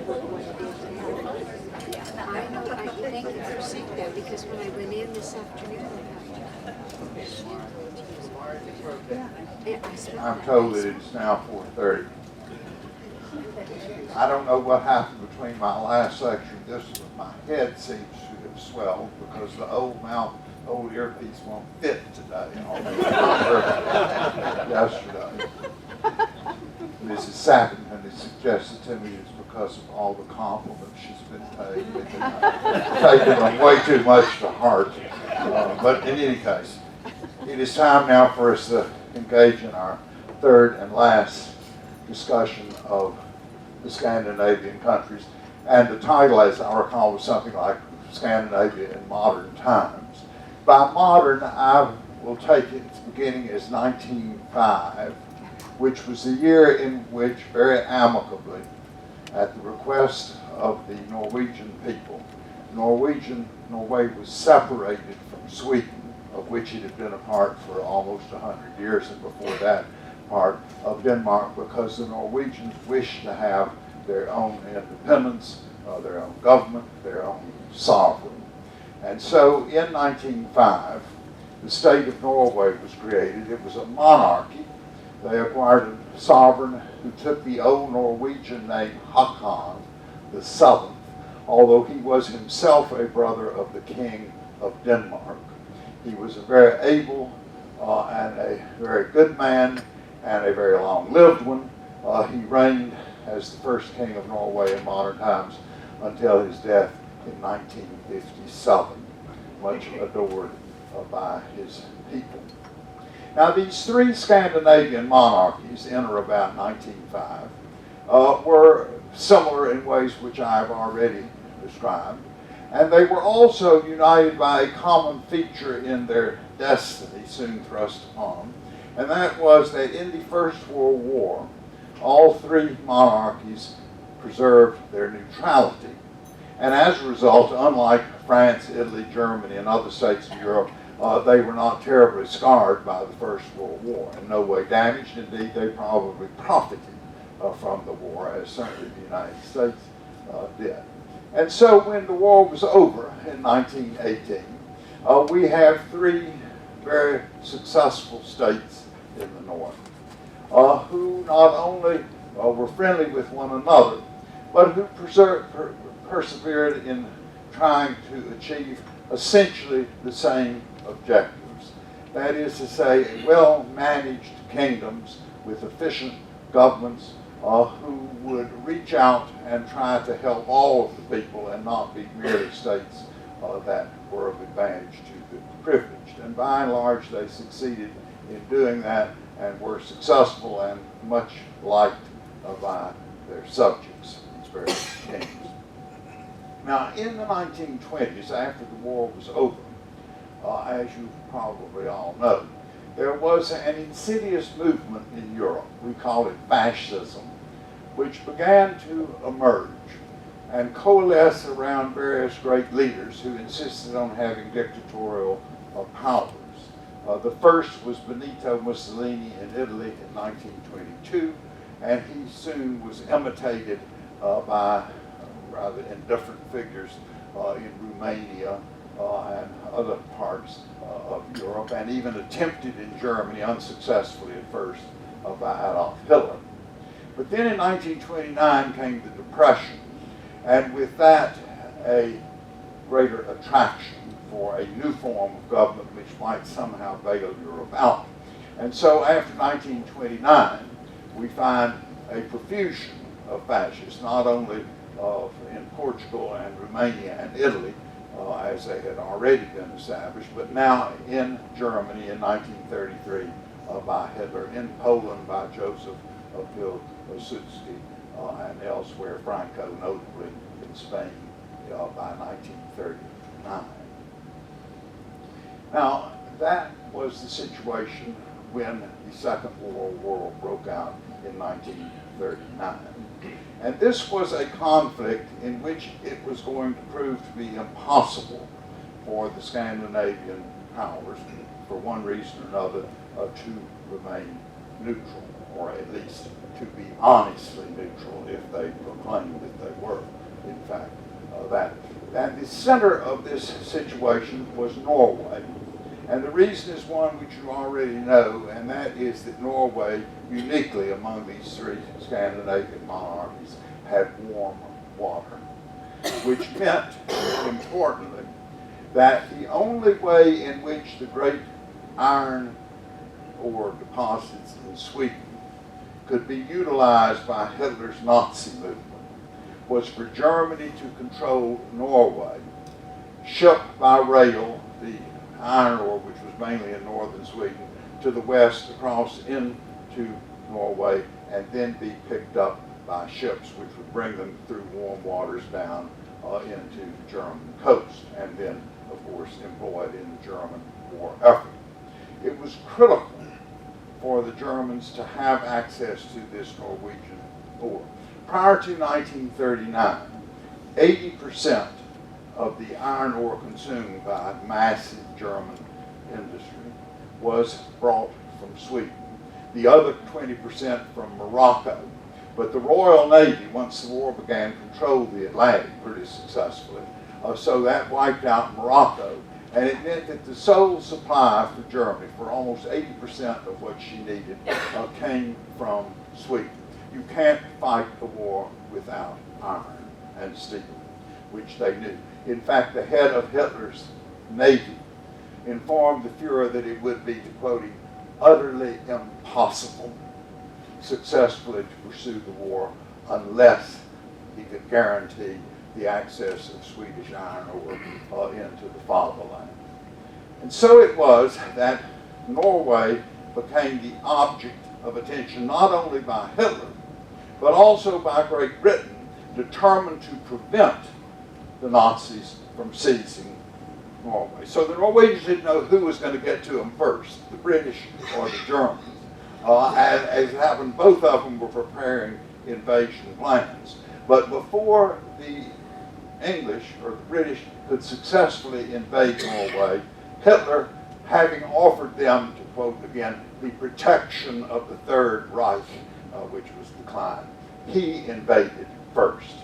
I know, I thank you for saying that, because when I went in this afternoon, I'm told that it's now 4:30. I don't know what happened between my last lecture and this one. My head seems to have swelled because the old earpiece won't fit today. Yesterday. Mrs. Sappington has suggested to me it's because of all the compliments she's been paid. Taking them way too much to heart. But in any case, it is time now for us to engage in our third and last discussion of the Scandinavian countries. And the title, as I recall, was something like Scandinavia in Modern Times. By modern, I will take its beginning as 1905, which was the year in which, very amicably, at the request of the Norwegian people, Norway was separated from Sweden, of which it had been a part for almost 100 years, and before that, part of Denmark, because the Norwegians wished to have their own independence, their own government, their own sovereign. And so in 1905, the state of Norway was created. It was a monarchy. They acquired a sovereign who took the old Norwegian name Håkon the Seventh, although he was himself a brother of the King of Denmark. He was a very able and a very good man, and a very long-lived one. He reigned as the first king of Norway in modern times until his death in 1957, much adored by his people. Now, these three Scandinavian monarchies in or about 1905 were similar in ways which I have already described, and they were also united by a common feature in their destiny soon thrust upon, and that was that in the First World War, all three monarchies preserved their neutrality. And as a result, unlike France, Italy, Germany, and other states of Europe, they were not terribly scarred by the First World War, in no way damaged. Indeed, they probably profited from the war, as certainly the United States did. And so when the war was over in 1918, we have three very successful states in the North, who not only were friendly with one another, but who persevered in trying to achieve essentially the same objectives. That is to say, well-managed kingdoms with efficient governments who would reach out and try to help all of the people and not be merely states that were of advantage to the privileged. And by and large, they succeeded in doing that and were successful and much liked by their subjects, these various kings. Now, in the 1920s, after the war was over, as you probably all know, there was an insidious movement in Europe, we call it fascism, which began to emerge and coalesce around various great leaders who insisted on having dictatorial powers. The first was Benito Mussolini in Italy in 1922, and he soon was imitated by rather indifferent figures in Romania and other parts of Europe, and even attempted in Germany, unsuccessfully at first, by Adolf Hitler. But then in 1929 came the Depression, and with that a greater attraction for a new form of government which might somehow bail Europe out. And so after 1929, we find a profusion of fascists, not only in Portugal and Romania and Italy, as they had already been established, but now in Germany in 1933 by Hitler, in Poland by Joseph Pilsudski, and elsewhere, Franco notably in Spain by 1939. Now, that was the situation when the Second World War broke out in 1939. And this was a conflict in which it was going to prove to be impossible for the Scandinavian powers, for one reason or another, to remain neutral, or at least to be honestly neutral if they proclaimed that they were, in fact, that. And the center of this situation was Norway. And the reason is one which you already know, and that is that Norway, uniquely among these three Scandinavian monarchies, had warm water, which meant, importantly, that the only way in which the great iron ore deposits in Sweden could be utilized by Hitler's Nazi movement was for Germany to control Norway, ship by rail the iron ore, which was mainly in northern Sweden, to the west across into Norway, and then be picked up by ships, which would bring them through warm waters down into the German coast, and then, of course, employed in the German war effort. It was critical for the Germans to have access to this Norwegian ore. Prior to 1939, 80% of the iron ore consumed by massive German industry was brought from Sweden. The other 20% from Morocco. But the Royal Navy, once the war began, controlled the Atlantic pretty successfully. So that wiped out Morocco. And it meant that the sole supply for Germany, for almost 80% of what she needed, came from Sweden. You can't fight the war without iron and steel, which they knew. In fact, the head of Hitler's Navy informed the Fuhrer that it would be, to quote him, utterly impossible successfully to pursue the war unless he could guarantee the access of Swedish iron ore into the fatherland. And so it was that Norway became the object of attention not only by Hitler, but also by Great Britain, determined to prevent the Nazis from seizing Norway. So the Norwegians didn't know who was going to get to them first, the British or the Germans. As it happened, both of them were preparing invasion plans. But before the English or the British could successfully invade Norway, Hitler, having offered them, to quote again, the protection of the Third Reich, which was declined, he invaded first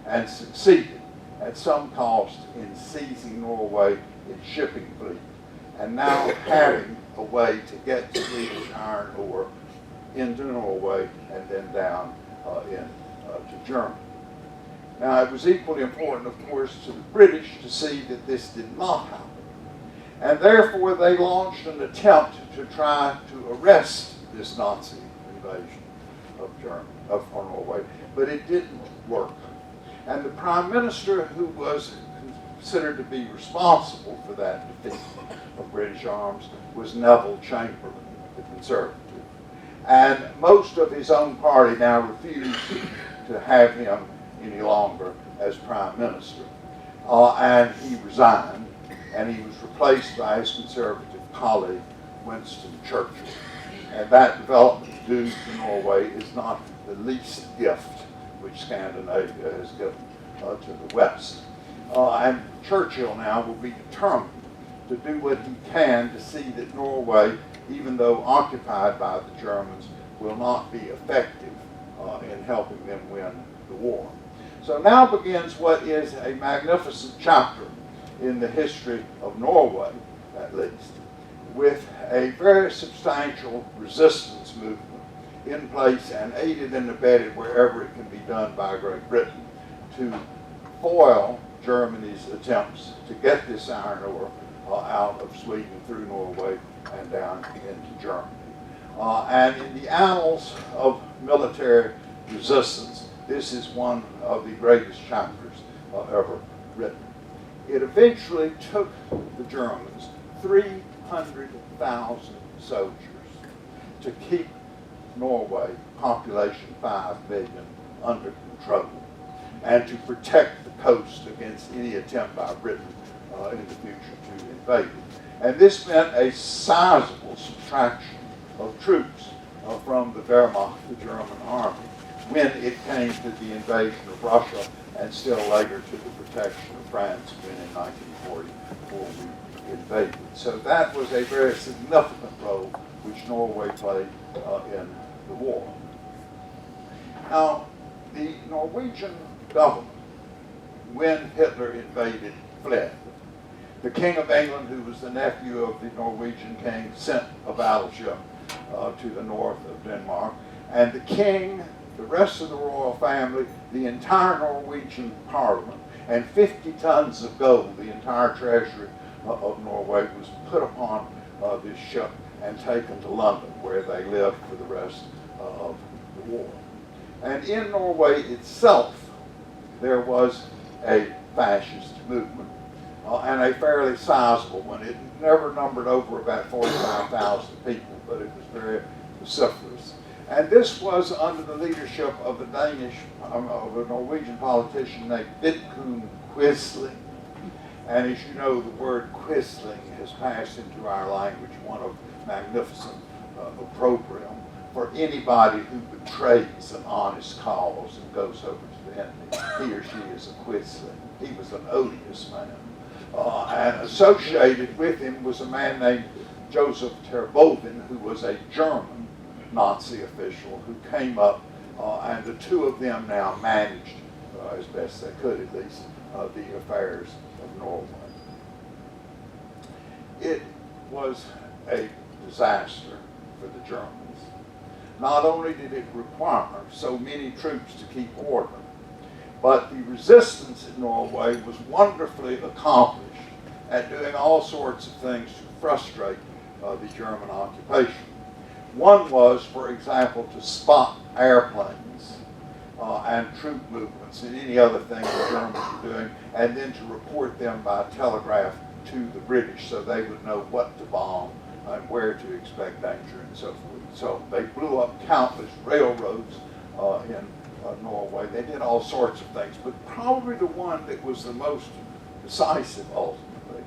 and succeeded at some cost in seizing Norway in shipping fleet, and now having a way to get Swedish iron ore into Norway and then down to Germany. Now, it was equally important, of course, to the British to see that this did not happen. And therefore, they launched an attempt to try to arrest this Nazi invasion of Norway, but it didn't work. And the Prime Minister who was considered to be responsible for that defeat of British arms was Neville Chamberlain, the Conservative. And most of his own party now refused to have him any longer as Prime Minister. And he resigned, and he was replaced by his Conservative colleague, Winston Churchill. And that development due to Norway is not the least gift which Scandinavia has given to the West. And Churchill now will be determined to do what he can to see that Norway, even though occupied by the Germans, will not be effective in helping them win the war. So now begins what is a magnificent chapter in the history of Norway, at least, with a very substantial resistance movement in place and aided and abetted wherever it can be done by Great Britain to foil Germany's attempts to get this iron ore out of Sweden through Norway and down into Germany. And in the annals of military resistance, this is one of the greatest chapters ever written. It eventually took the Germans 300,000 soldiers to keep Norway, population 5 million, under control, and to protect the coast against any attempt by Britain in the future to invade it. And this meant a sizable subtraction of troops from the Wehrmacht, the German army, when it came to the invasion of Russia, and still later to the protection of France when in 1944 we invaded. So that was a very significant role which Norway played in the war. Now, the Norwegian government, when Hitler invaded, fled. The King of England, who was the nephew of the Norwegian king, sent a battleship to the north of Denmark. And the king, the rest of the royal family, the entire Norwegian parliament, and 50 tons of gold, the entire treasury of Norway, was put upon this ship and taken to London, where they lived for the rest of the war. And in Norway itself, there was a fascist movement, and a fairly sizable one. It never numbered over about 45,000 people, but it was very vociferous. And this was under the leadership of the of a Norwegian politician named Vidkun Quisling. And as you know, the word Quisling has passed into our language, one of magnificent opprobrium for anybody who betrays an honest cause and goes over to the enemy. He or she is a Quisling. He was an odious man. And associated with him was a man named Joseph Terboven, who was a German Nazi official who came up, and the two of them now managed, as best they could at least, the affairs of Norway. It was a disaster for the Germans. Not only did it require so many troops to keep order, but the resistance in Norway was wonderfully accomplished at doing all sorts of things to frustrate the German occupation. One was, for example, to spot airplanes and troop movements and any other thing the Germans were doing, and then to report them by telegraph to the British so they would know what to bomb and where to expect danger and so forth. So they blew up countless railroads in Norway. They did all sorts of things, but probably the one that was the most decisive ultimately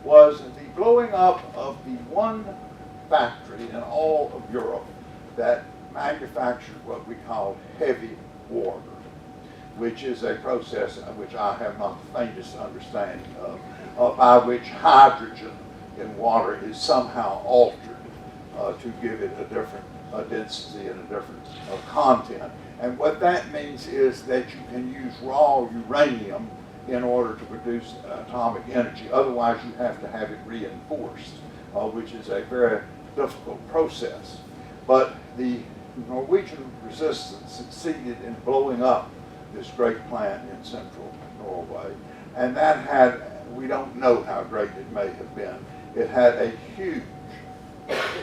was the blowing up of the one factory in all of Europe that manufactured what we call heavy water, which is a process which I have not the faintest understanding of, by which hydrogen in water is somehow altered to give it a different density and a different content. And what that means is that you can use raw uranium in order to produce atomic energy. Otherwise, you have to have it reinforced, which is a very difficult process. But the Norwegian resistance succeeded in blowing up this great plant in central Norway. And that had, we don't know how great it may have been, it had a huge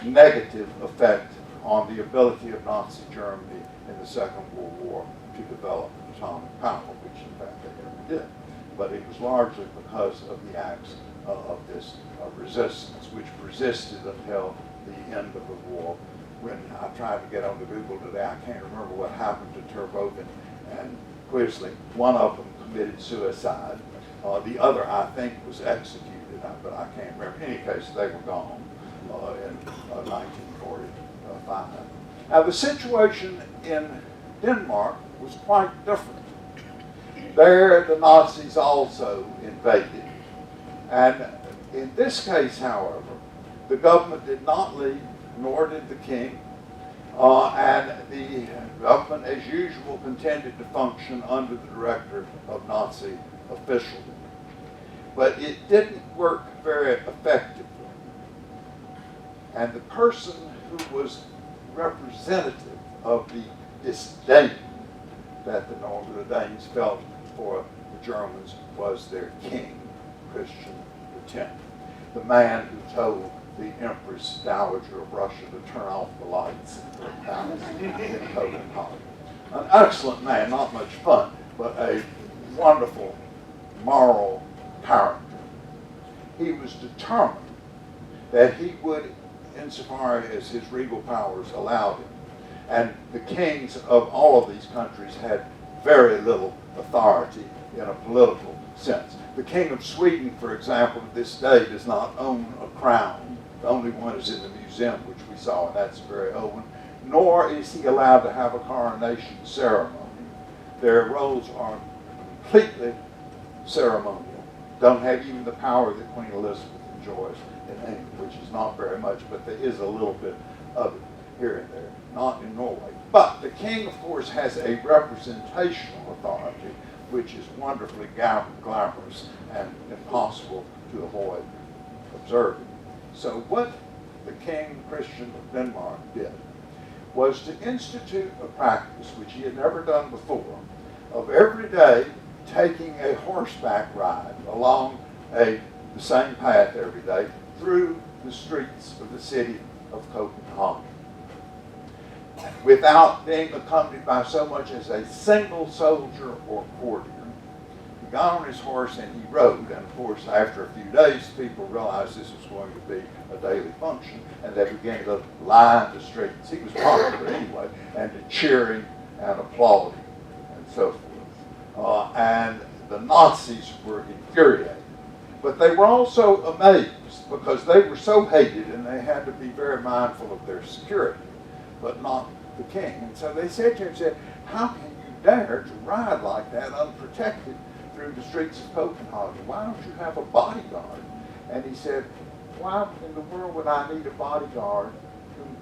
negative effect on the ability of Nazi Germany in the Second World War to develop atomic power, which in fact they never did. But it was largely because of the acts of this resistance, which persisted until the end of the war. When I tried to get on the Google today, I can't remember what happened to Terboven and Quisling. One of them committed suicide. The other, I think, was executed, but I can't remember. In any case, they were gone in 1945. Now, the situation in Denmark was quite different. There, the Nazis also invaded. And in this case, however, the government did not leave, nor did the king. And the government, as usual, continued to function under the director of Nazi officialdom. But it didn't work very effectively. And the person who was representative of the disdain that the Danes felt for the Germans was their king, Christian X, the man who told the Empress Dowager of Russia to turn off the lights in the palace in Copenhagen. An excellent man, not much fun, but a wonderful moral character. He was determined that he would, insofar as his regal powers allowed him, and the kings of all of these countries had very little authority in a political sense. The King of Sweden, for example, to this day does not own a crown. The only one is in the museum, which we saw, and that's a very old one. Nor is he allowed to have a coronation ceremony. Their roles are completely ceremonial. Don't have even the power that Queen Elizabeth enjoys in England, which is not very much, but there is a little bit of it. here and there, not in Norway. But the king, of course, has a representational authority, which is wonderfully glamorous and impossible to avoid observing. So what the King Christian of Denmark did was to institute a practice which he had never done before of every day taking a horseback ride along the same path every day through the streets of the city of Copenhagen, without being accompanied by so much as a single soldier or courtier. He got on his horse and he rode, and of course after a few days people realized this was going to be a daily function, and they began to line the streets. He was popular anyway, and to cheering and applauding and so forth. And the Nazis were infuriated. But they were also amazed because they were so hated and they had to be very mindful of their security, but not the king. And so they said to him, how can you dare to ride like that unprotected through the streets of Copenhagen? Why don't you have a bodyguard? And he said, why in the world would I need a bodyguard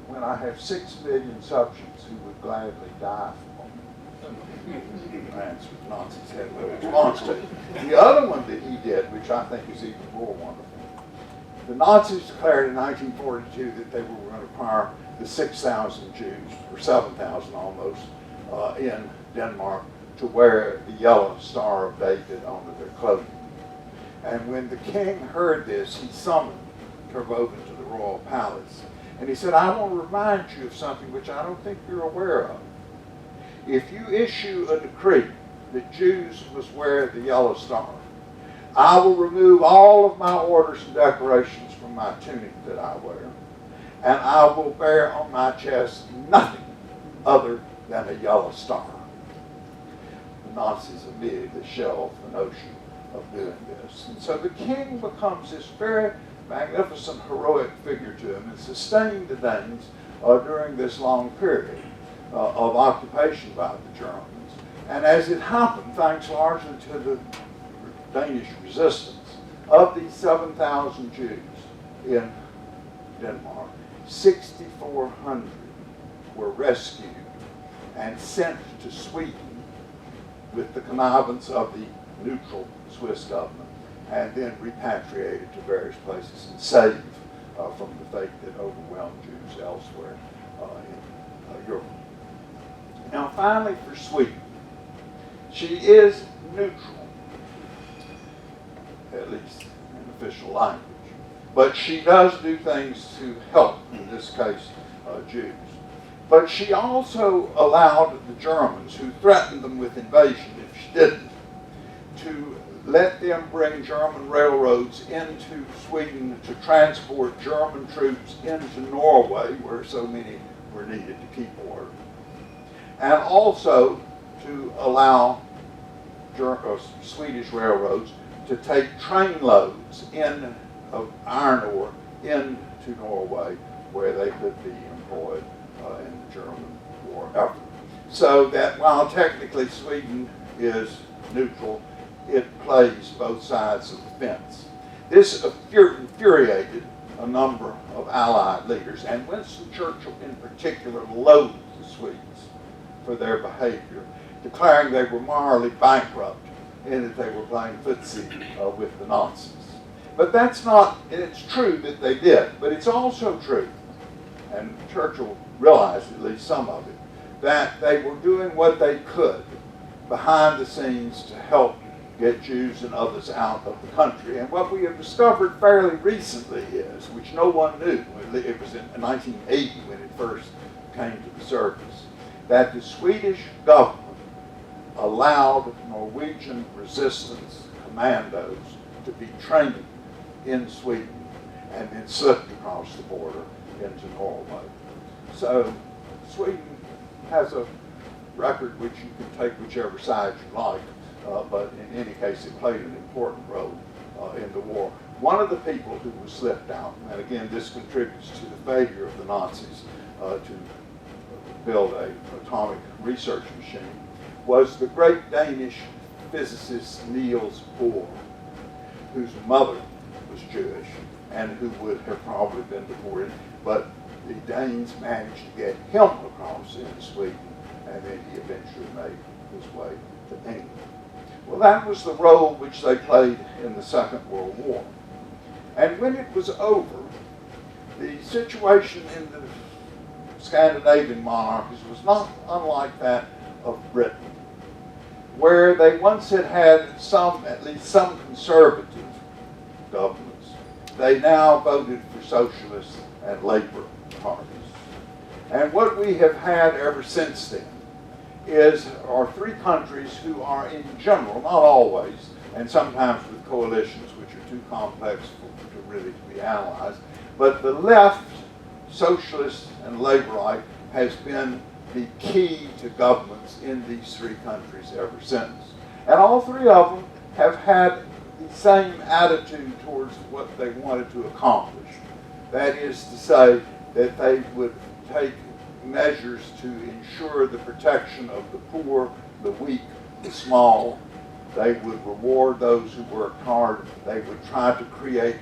when I have 6 million subjects who would gladly die for me? That's what the Nazis had no response to. The other one that he did, which I think is even more wonderful, the Nazis declared in 1942 that they were going to require the 6,000 Jews, or 7,000 almost, in Denmark to wear the yellow Star of David onto their clothing. And when the king heard this, he summoned Terboven to the royal palace. And he said, I want to remind you of something which I don't think you're aware of. If you issue a decree that Jews must wear the yellow star, I will remove all of my orders and decorations from my tunic that I wear, and I will bear on my chest nothing other than a yellow star. The Nazis immediately shelved the notion of doing this. And so the king becomes this very magnificent, heroic figure to him and sustained the Danes during this long period of occupation by the Germans. And as it happened, thanks largely to the Danish resistance, of these 7,000 Jews in Denmark, 6,400 were rescued and sent to Sweden with the connivance of the neutral Swiss government, and then repatriated to various places and saved from the fate that overwhelmed Jews elsewhere in Europe. Now finally for Sweden, she is neutral, at least in official language, but she does do things to help, in this case, Jews. But she also allowed the Germans, who threatened them with invasion if she didn't, to let them bring German railroads into Sweden to transport German troops into Norway, where so many were needed to keep order. And also to allow Swedish railroads to take train loads of iron ore into Norway, where they could be employed in the German war effort. So that while technically Sweden is neutral, it plays both sides of the fence. This infuriated a number of Allied leaders, and Winston Churchill in particular loathed the Swedes for their behavior, declaring they were morally bankrupt in that they were playing footsie with the Nazis. But that's not, it's true that they did, but it's also true, and Churchill realized at least some of it, that they were doing what they could behind the scenes to help get Jews and others out of the country. And what we have discovered fairly recently is, which no one knew, it was in 1980 when it first came to the surface, that the Swedish government allowed Norwegian resistance commandos to be trained in Sweden and then slipped across the border into Norway. So Sweden has a record which you can take whichever side you like, but in any case it played an important role in the war. One of the people who was slipped out, and again this contributes to the failure of the Nazis to build an atomic research machine, was the great Danish physicist Niels Bohr, whose mother was Jewish and who would have probably been deported, but the Danes managed to get him across into Sweden, and then he eventually made his way to England. Well, that was the role which they played in the Second World War. And when it was over, the situation in the Scandinavian monarchies was not unlike that of Britain, where they once had had some, at least some conservative governments. They now voted for socialist and labor parties. And what we have had ever since then are three countries who are in general, not always, and sometimes with coalitions which are too complex to really be analyzed, but the left, socialist and laborite, has been the key to governments in these three countries ever since. And all three of them have had the same attitude towards what they wanted to accomplish. That is to say that they would take measures to ensure the protection of the poor, the weak, the small. They would reward those who worked hard. They would try to create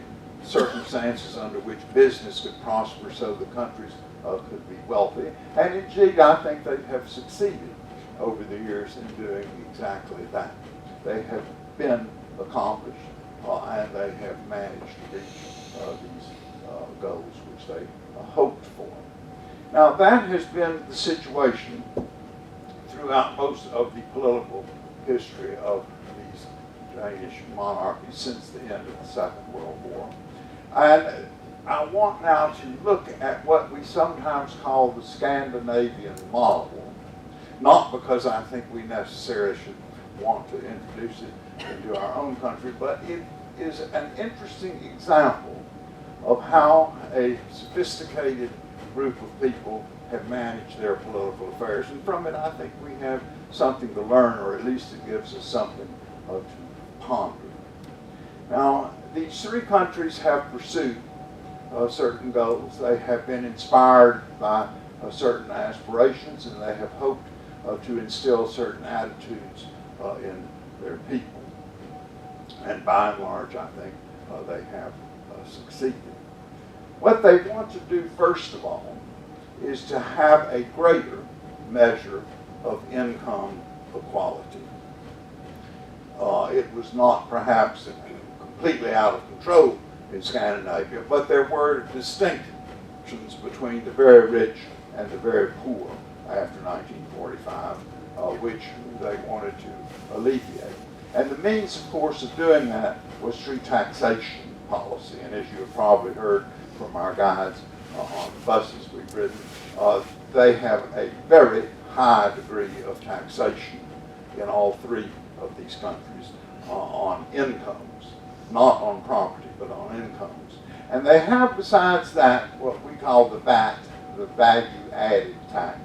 circumstances under which business could prosper so the countries could be wealthy. And indeed, I think they have succeeded over the years in doing exactly that. They have been accomplished and they have managed to reach these goals which they hoped for. Now, that has been the situation throughout most of the political history of these Danish monarchies since the end of the Second World War. And I want now to look at what we sometimes call the Scandinavian model, not because I think we necessarily should want to introduce it into our own country, but it is an interesting example of how a sophisticated group of people have managed their political affairs. And from it, I think we have something to learn, or at least it gives us something to ponder. Now, these three countries have pursued certain goals. They have been inspired by certain aspirations, and they have hoped to instill certain attitudes in their people. And by and large, I think they have succeeded. What they want to do, first of all, is to have a greater measure of income equality. It was not perhaps completely out of control in Scandinavia, but there were distinctions between the very rich and the very poor after 1945, which they wanted to alleviate. And the means, of course, of doing that was through taxation policy. And as you have probably heard from our guides on the buses we've ridden, they have a very high degree of taxation in all three of these countries on incomes, not on property, but on incomes. And they have, besides that, what we call the VAT, the value-added tax,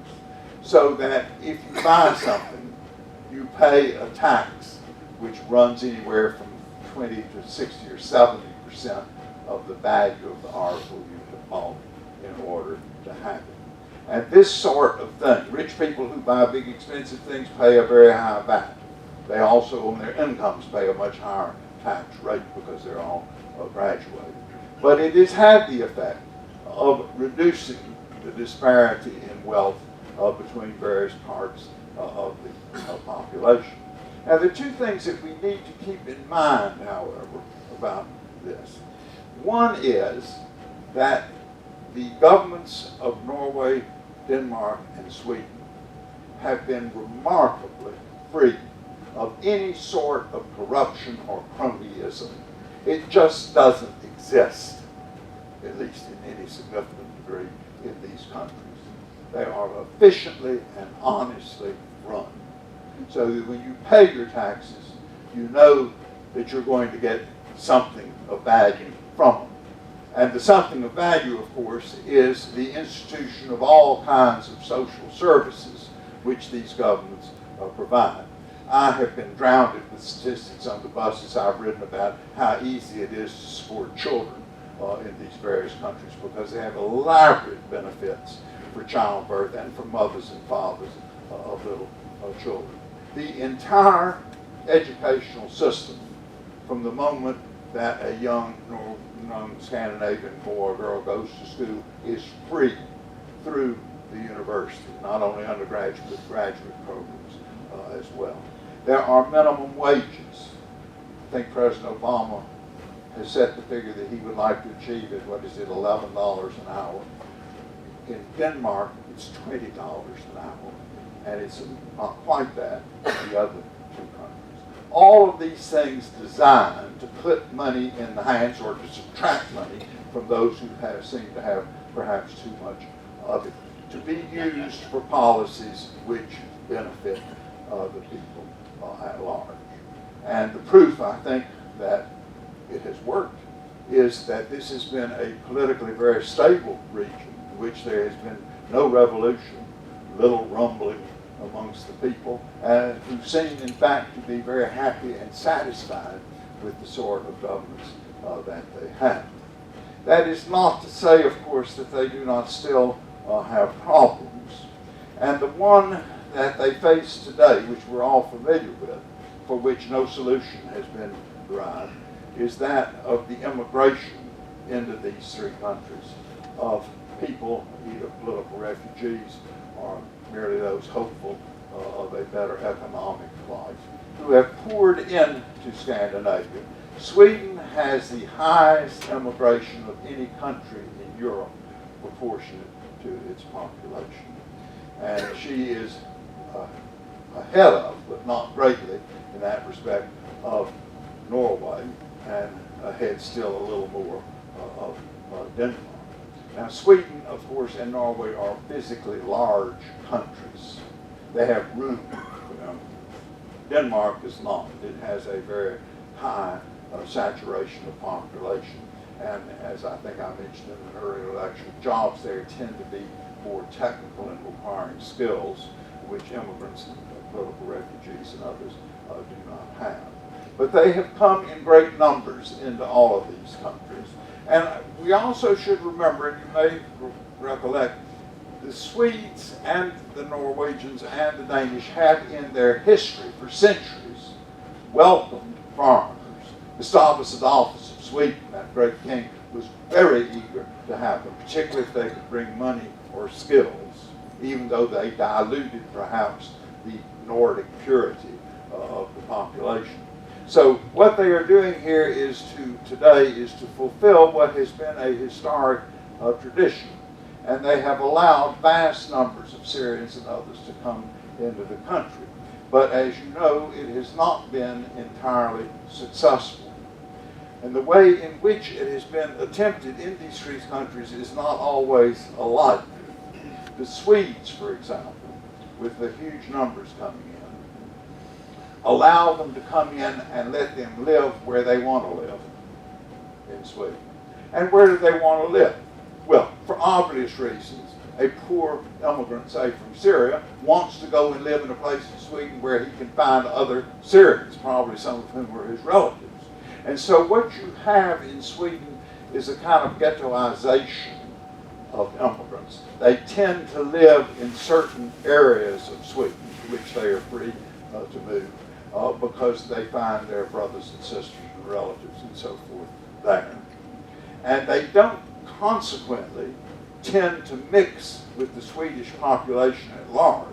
so that if you buy something, you pay a tax which runs anywhere from 20 to 60 or 70% of the value of the article you have bought in order to have it. And this sort of thing, rich people who buy big expensive things pay a very high VAT. They also, on their incomes, pay a much higher tax rate because they're all graduated. But it has had the effect of reducing the disparity in wealth between various parts of the population. Now, there are two things that we need to keep in mind, however, about this. One is that the governments of Norway, Denmark, and Sweden have been remarkably free of any sort of corruption or cronyism. It just doesn't exist, at least in any significant degree, in these countries. They are efficiently and honestly run, so that when you pay your taxes, you know that you're going to get something of value from them. And the something of value, of course, is the institution of all kinds of social services which these governments provide. I have been drowned with statistics on the buses I've ridden about how easy it is to support children in these various countries, because they have elaborate benefits for childbirth and for mothers and fathers of little children. The entire educational system, from the moment that a young Scandinavian boy or girl goes to school is free through the university, not only undergraduate but graduate programs as well. There are minimum wages. I think President Obama has set the figure that he would like to achieve at, what is it, $11 an hour. In Denmark, it's $20 an hour, and it's not quite that in the other two countries. All of these things designed to put money in the hands or to subtract money from those who seem to have perhaps too much of it, to be used for policies which benefit the people at large. And the proof, I think, that it has worked is that this has been a politically very stable region in which there has been no revolution, little rumbling amongst the people, and who seem in fact to be very happy and satisfied with the sort of governments that they have. That is not to say, of course, that they do not still have problems. And the one that they face today, which we're all familiar with, for which no solution has been derived, is that of the immigration into these three countries of people, either political refugees or merely those hopeful of a better economic life, who have poured into Scandinavia. Sweden has the highest immigration of any country in Europe proportionate to its population. And she is ahead of, but not greatly in that respect, of Norway, and ahead still a little more of Denmark. Now, Sweden, of course, and Norway are physically large countries. They have room for them. Denmark is not. It has a very high saturation of population. And as I think I mentioned in an earlier lecture, jobs there tend to be more technical and requiring skills, which immigrants and political refugees and others do not have. But they have come in great numbers into all of these countries. And we also should remember, and you may recollect, the Swedes and the Norwegians and the Danish have in their history for centuries welcomed foreigners. Gustavus Adolphus of Sweden, that great king, was very eager to have them, particularly if they could bring money or skills, even though they diluted perhaps the Nordic purity of the population. So what they are doing here today is to fulfill what has been a historic tradition. And they have allowed vast numbers of Syrians and others to come into the country. But as you know, it has not been entirely successful. And the way in which it has been attempted in these three countries is not always alike. The Swedes, for example, with the huge numbers coming in, allow them to come in and let them live where they want to live in Sweden. And where do they want to live? Well, for obvious reasons, a poor immigrant, say from Syria, wants to go and live in a place in Sweden where he can find other Syrians, probably some of whom were his relatives. And so what you have in Sweden is a kind of ghettoization of immigrants. They tend to live in certain areas of Sweden to which they are free to move because they find their brothers and sisters and relatives and so forth there. And they don't consequently tend to mix with the Swedish population at large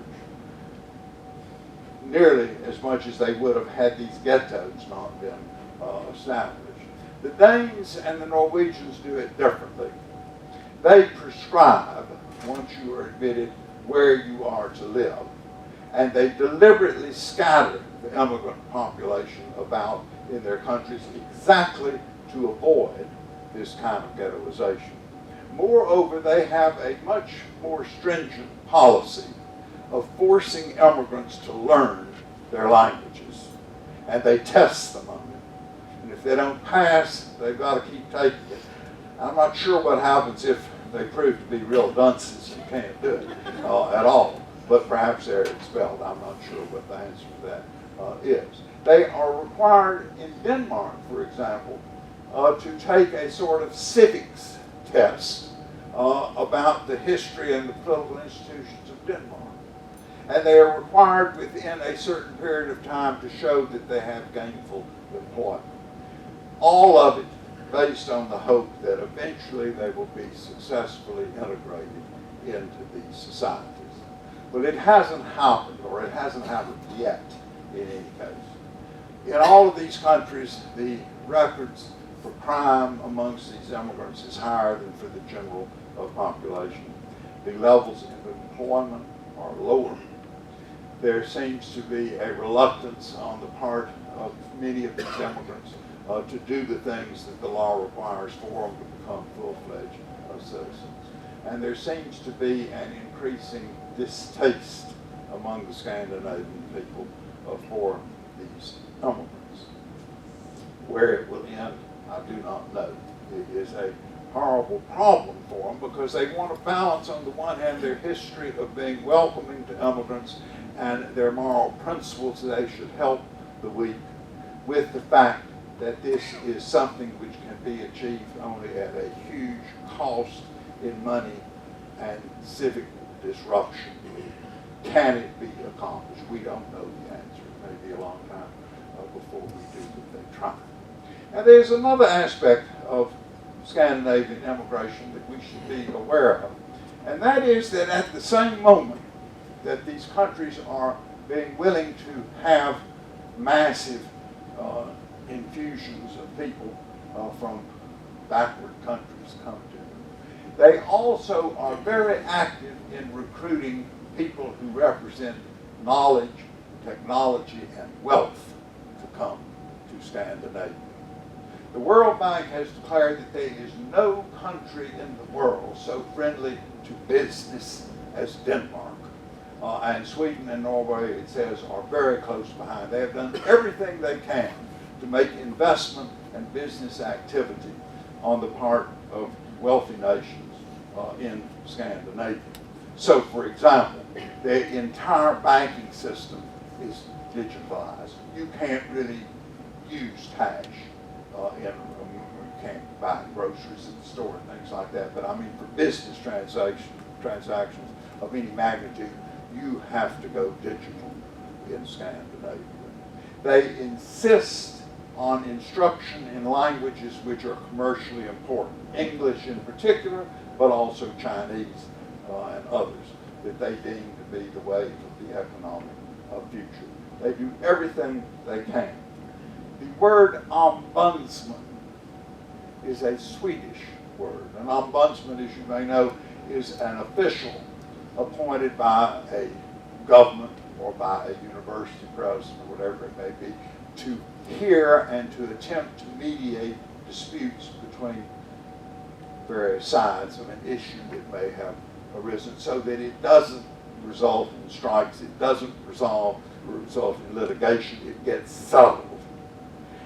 nearly as much as they would have had these ghettos not been established. The Danes and the Norwegians do it differently. They prescribe, once you are admitted, where you are to live, and they deliberately scatter the immigrant population about in their countries exactly to avoid this kind of ghettoization. Moreover, they have a much more stringent policy of forcing immigrants to learn their languages, and they test them on it. And if they don't pass, they've got to keep taking it. I'm not sure what happens if they prove to be real dunces and can't do it at all, but perhaps they're expelled. I'm not sure what the answer to that is. They are required in Denmark, for example, to take a sort of civics test about the history and the political institutions of Denmark. And they are required within a certain period of time to show that they have gainful employment. all of it based on the hope that eventually they will be successfully integrated into these societies. But it hasn't happened, or it hasn't happened yet in any case. In all of these countries, the records for crime amongst these immigrants is higher than for the general population. The levels of employment are lower. There seems to be a reluctance on the part of many of these immigrants to do the things that the law requires for them to become full-fledged citizens. And there seems to be an increasing distaste among the Scandinavian people for these immigrants. Where it will end, I do not know. It is a horrible problem for them because they want to balance, on the one hand, their history of being welcoming to immigrants and their moral principles that they should help the weak, with the fact that this is something which can be achieved only at a huge cost in money and civic disruption. Can it be accomplished? We don't know the answer. It may be a long time before we do, but they try. And there's another aspect of Scandinavian immigration that we should be aware of, and that is that at the same moment that these countries are being willing to have massive infusions of people from backward countries come to them, they also are very active in recruiting people who represent knowledge, technology, and wealth to come to Scandinavia. The World Bank has declared that there is no country in the world so friendly to business as Denmark. And Sweden and Norway, it says, are very close behind. They have done everything they can to make investment and business activity on the part of wealthy nations in Scandinavia. So, for example, the entire banking system is digitalized. You can't really use cash. You can't buy groceries at the store and things like that, but I mean for business transactions of any magnitude, you have to go digital in Scandinavia. They insist on instruction in languages which are commercially important, English in particular, but also Chinese and others, that they deem to be the way of the economic future. They do everything they can. The word ombudsman is a Swedish word. An ombudsman, as you may know, is an official appointed by a government or by a university president or whatever it may be to hear and to attempt to mediate disputes between various sides of an issue that may have arisen, so that it doesn't result in strikes, it doesn't result in litigation, it gets settled.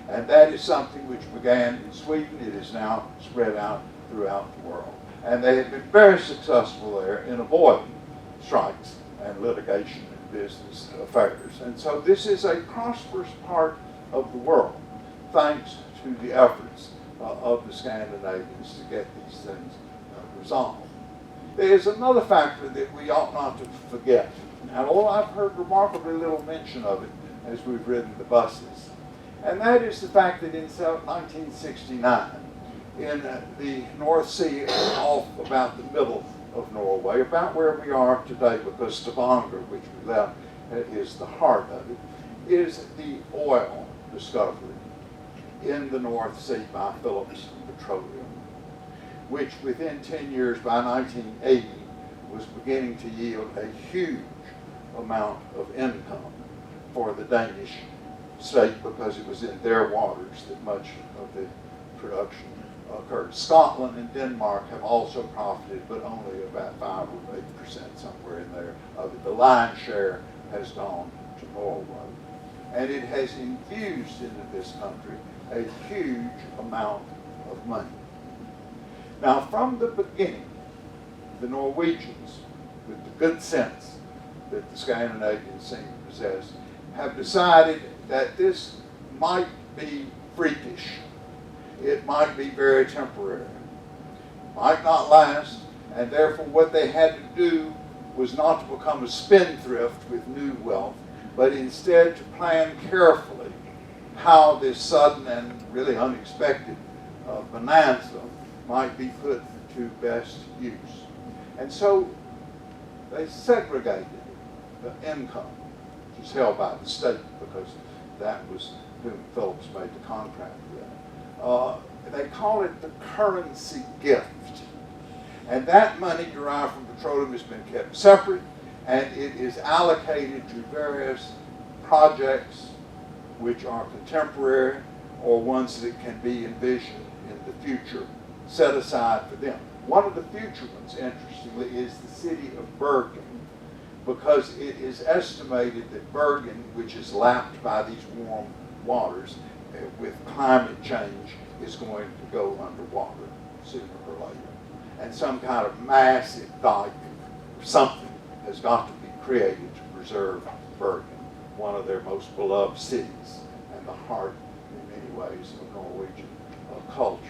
And that is something which began in Sweden. It is now spread out throughout the world. And they have been very successful there in avoiding strikes and litigation in business affairs. And so this is a prosperous part of the world, thanks to the efforts of the Scandinavians to get these things resolved. There is another factor that we ought not to forget. And although I've heard remarkably little mention of it as we've ridden the buses, and that is the fact that in 1969, in the North Sea, off about the middle of Norway, about where we are today, because Stavanger, which we left, is the heart of it, is the oil discovery in the North Sea by Phillips Petroleum, which within 10 years, by 1980, was beginning to yield a huge amount of income for the Danish state, because it was in their waters that much of the production occurred. Scotland and Denmark have also profited, but only about 5 or 8%, somewhere in there of it. The lion's share has gone to Norway. And it has infused into this country a huge amount of money. Now, from the beginning, the Norwegians, with the good sense that the Scandinavians seem to possess, have decided that this might be freakish. It might be very temporary, might not last, and therefore what they had to do was not to become a spendthrift with new wealth, but instead to plan carefully how this sudden and really unexpected bonanza might be put to best use. And so they segregated the income, which is held by the state, because that was whom Phillips made the contract with. They call it the currency gift. And that money derived from petroleum has been kept separate, and it is allocated to various projects which are contemporary or ones that can be envisioned in the future, set aside for them. One of the future ones, interestingly, is the city of Bergen, because it is estimated that Bergen, which is lapped by these warm waters, with climate change, is going to go underwater sooner or later. And some kind of massive dike or something has got to be created to preserve Bergen, one of their most beloved cities and the heart, in many ways, of Norwegian culture.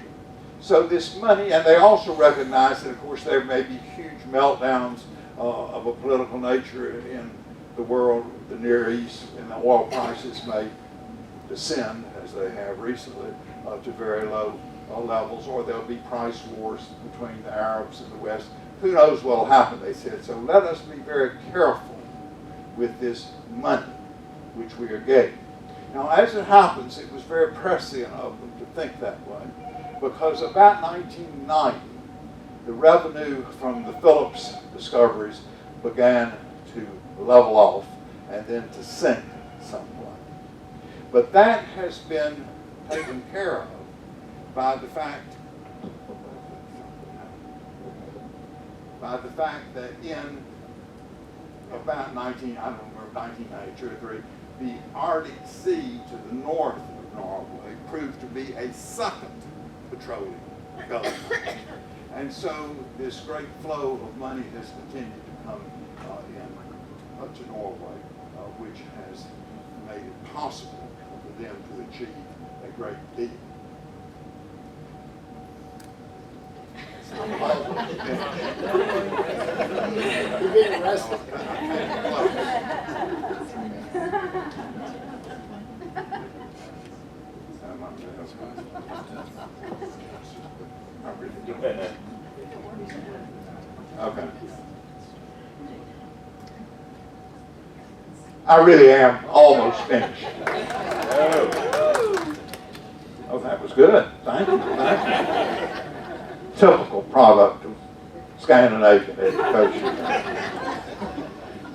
So this money, and they also recognize that, of course, there may be huge meltdowns of a political nature in the world, the Near East, and the oil prices may descend, as they have recently, to very low levels, or there'll be price wars between the Arabs and the West. Who knows what will happen, they said. So let us be very careful with this money which we are getting. Now, as it happens, it was very prescient of them to think that way, because about 1990, the revenue from the Phillips discoveries began to level off and then to sink somewhat. But that has been taken care of by the fact that in about 1992 or 3, the Arctic Sea to the north of Norway proved to be a second petroleum gulf. And so this great flow of money has continued to come in to Norway, which has made it possible for them to achieve a great deal. You're being arrested. Okay. I really am almost finished. Oh, that was good. Thank you. Thank you. Typical product of Scandinavian education.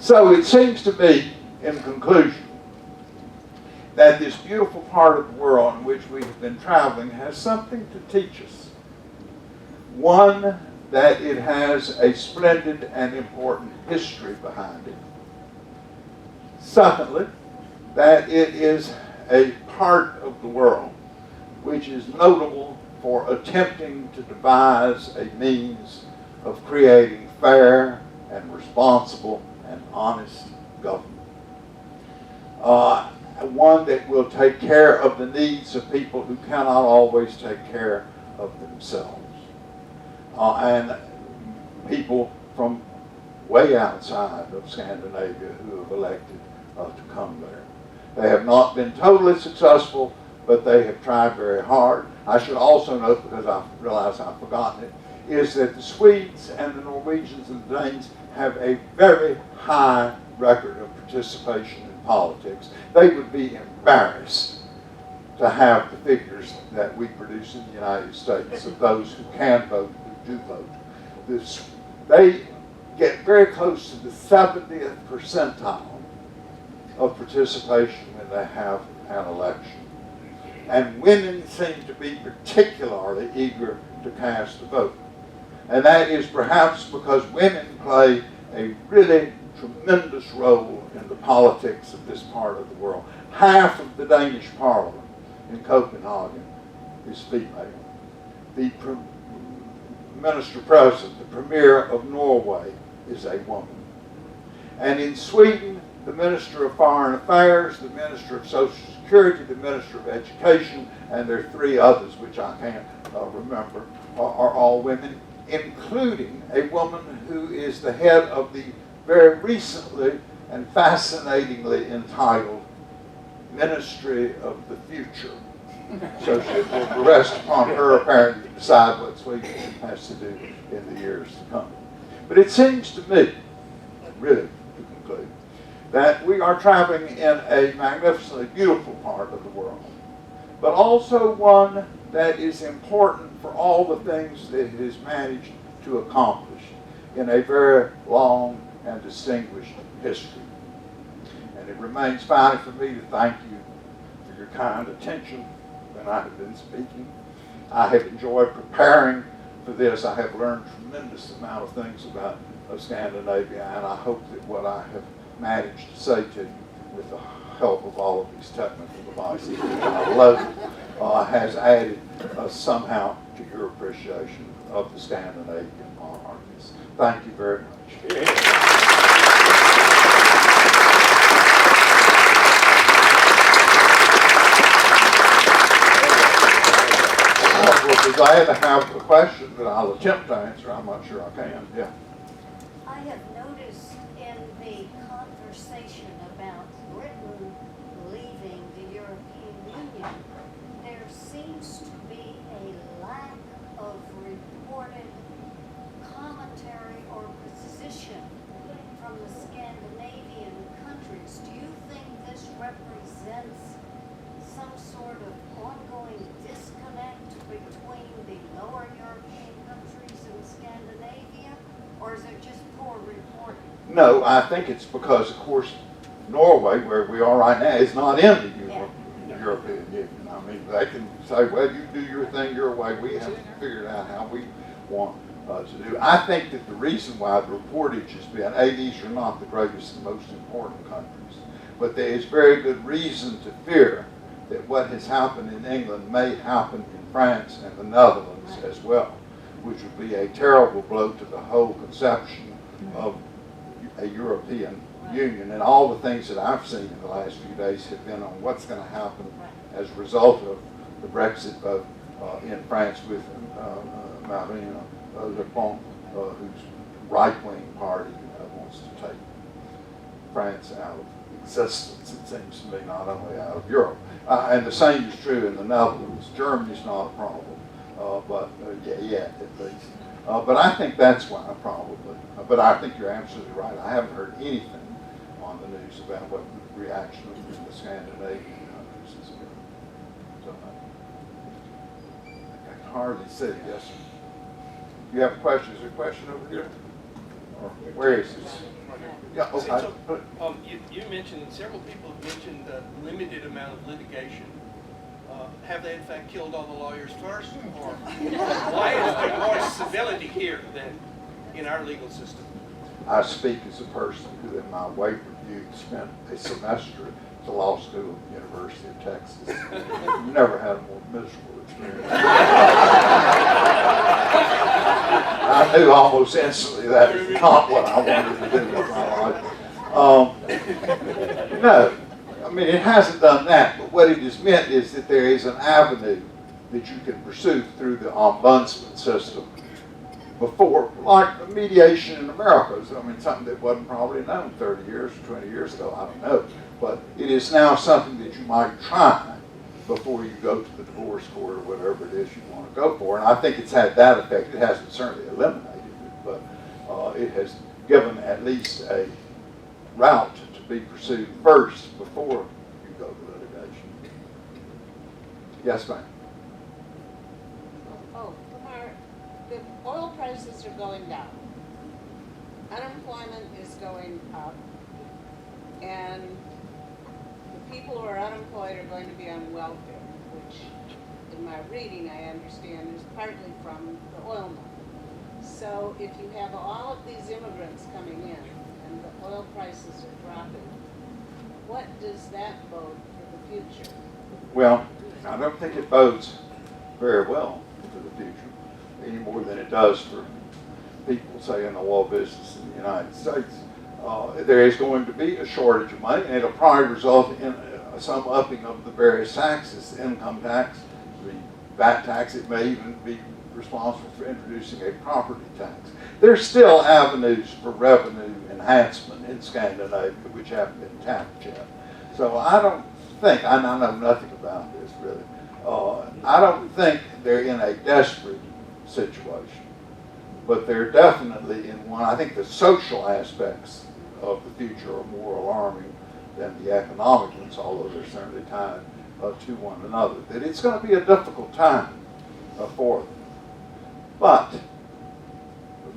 So it seems to me, in conclusion, that this beautiful part of the world in which we have been traveling has something to teach us. One, that it has a splendid and important history behind it. Secondly, that it is a part of the world which is notable for attempting to devise a means of creating fair and responsible and honest government. One that will take care of the needs of people who cannot always take care of themselves. And people from way outside of Scandinavia who have elected to come there. They have not been totally successful, but they have tried very hard. I should also note, because I realize I've forgotten it, is that the Swedes and the Norwegians and the Danes have a very high record of participation in politics. They would be embarrassed to have the figures that we produce in the United States of those who can vote, who do vote. They get very close to the 70th percentile of participation when they have an election. And women seem to be particularly eager to cast a vote. And that is perhaps because women play a really tremendous role in the politics of this part of the world. Half of the Danish parliament in Copenhagen is female. The minister-president, the premier of Norway, is a woman. And in Sweden, the Minister of Foreign Affairs, the Minister of Social Security, the Minister of Education, and there are three others which I can't remember, are all women, including a woman who is the head of the very recently and fascinatingly entitled ministry of the future. So it will rest upon her apparently to decide what Sweden has to do in the years to come. But it seems to me, really to conclude, that we are traveling in a magnificently beautiful part of the world, but also one that is important for all the things that it has managed to accomplish in a very long and distinguished history. And it remains finally for me to thank you for your kind attention when I have been speaking. I have enjoyed preparing for this. I have learned a tremendous amount of things about Scandinavia, and I hope that what I have managed to say to you with the help of all of these technical devices that I love has added somehow to your appreciation of the Scandinavian monarchies. Thank you very much. I will be glad to have a question that I'll attempt to answer. I'm not sure I can. Yeah. I have noticed in the conversation about Britain leaving the European Union, there seems to be a lack of reported commentary or position from the Scandinavian countries. Do you think this represents some sort of ongoing disconnect between the lower European countries and Scandinavia, or is it just poor reporting? No, I think it's because, of course, Norway, where we are right now, is not in the European Union. I mean, they can say, well, you do your thing your way. We have to figure out how we want to do. I think that the reason why the reportage has been, these are not the greatest and most important countries, but there is very good reason to fear that what has happened in England may happen in France and the Netherlands as well, which would be a terrible blow to the whole conception of a European Union. And all the things that I've seen in the last few days have been on what's going to happen as a result of the Brexit vote in France with Marine Le Pen, whose right-wing party wants to take France out of existence, it seems to me, not only out of Europe. And the same is true in the Netherlands. Germany's not a problem, but yet at least. But I think that's why probably. But I think you're absolutely right. I haven't heard anything on the news about what the reaction of the Scandinavian countries has been. So I can hardly see. Yes, sir. You have a question? Is there a question over here? Or where is this? Yeah, okay. You mentioned, several people have mentioned a limited amount of litigation. Have they in fact killed all the lawyers first? Or why is there more civility here than in our legal system? I speak as a person who in my weight review spent a semester at the law school at the University of Texas. Never had a more miserable experience. I knew almost instantly that was not what I wanted to do with my life. No, I mean, it hasn't done that, but what it has meant is that there is an avenue that you can pursue through the ombudsman system before, like mediation in America. I mean, something that wasn't probably known 30 years or 20 years ago, I don't know. But it is now something that you might try before you go to the divorce court or whatever it is you want to go for. And I think it's had that effect. It hasn't certainly eliminated it, but it has given at least a route to be pursued first before you go to litigation. Yes, ma'am. Oh, Lamar, the oil prices are going down. Unemployment is going up. And the people who are unemployed are going to be on welfare, which in my reading I understand is partly from the oil money. So if you have all of these immigrants coming in and the oil prices are dropping, what does that bode for the future? Well, I don't think it bodes very well for the future, any more than it does for people, say, in the law business in the United States. There is going to be a shortage of money, and it'll probably result in some upping of the various taxes, the income tax, the VAT tax. It may even be responsible for introducing a property tax. There's still avenues for revenue enhancement in Scandinavia which haven't been tapped yet. So I don't think, and I know nothing about this really, I don't think they're in a desperate situation, but they're definitely in one. I think the social aspects of the future are more alarming than the economic ones, although they're certainly tied to one another. That it's going to be a difficult time for them. But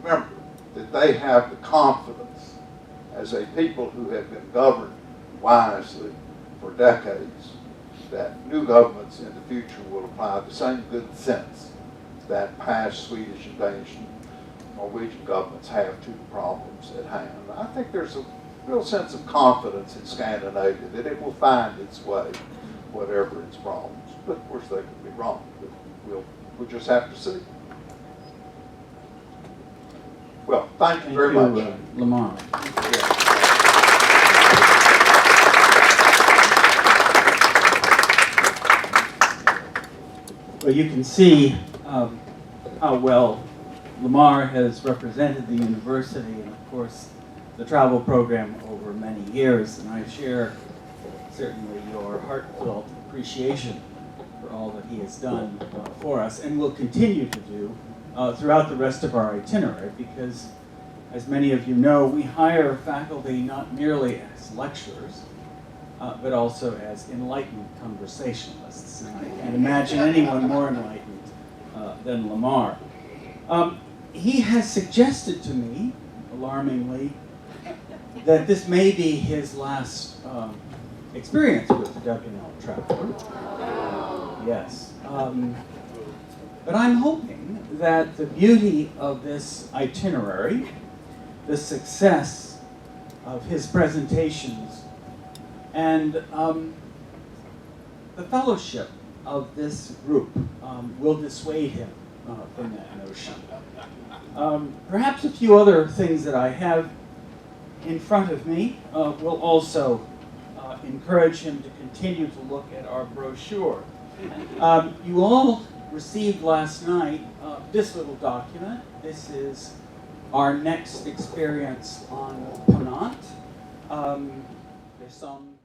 remember that they have the confidence as a people who have been governed wisely for decades, that new governments in the future will apply the same good sense that past Swedish and Danish and Norwegian governments have to the problems at hand. I think there's a real sense of confidence in Scandinavia that it will find its way, whatever its problems. But of course they could be wrong. But we'll just have to see. Well, thank you very much. Lamar. Well, you can see how well Lamar has represented the university and, of course, the travel program over many years. And I share certainly your heartfelt appreciation for all that he has done for us and will continue to do throughout the rest of our itinerary, because, as many of you know, we hire faculty not merely as lecturers, but also as enlightened conversationalists. And I can't imagine anyone more enlightened than Lamar. He has suggested to me, alarmingly, that this may be his last experience with the W&L Traveler. Yes. But I'm hoping that the beauty of this itinerary, the success of his presentations, and the fellowship of this group will dissuade him from that notion. Perhaps a few other things that I have in front of me will also encourage him to continue to look at our brochure. You all received last night this little document. This is our next experience on Ponant. There's some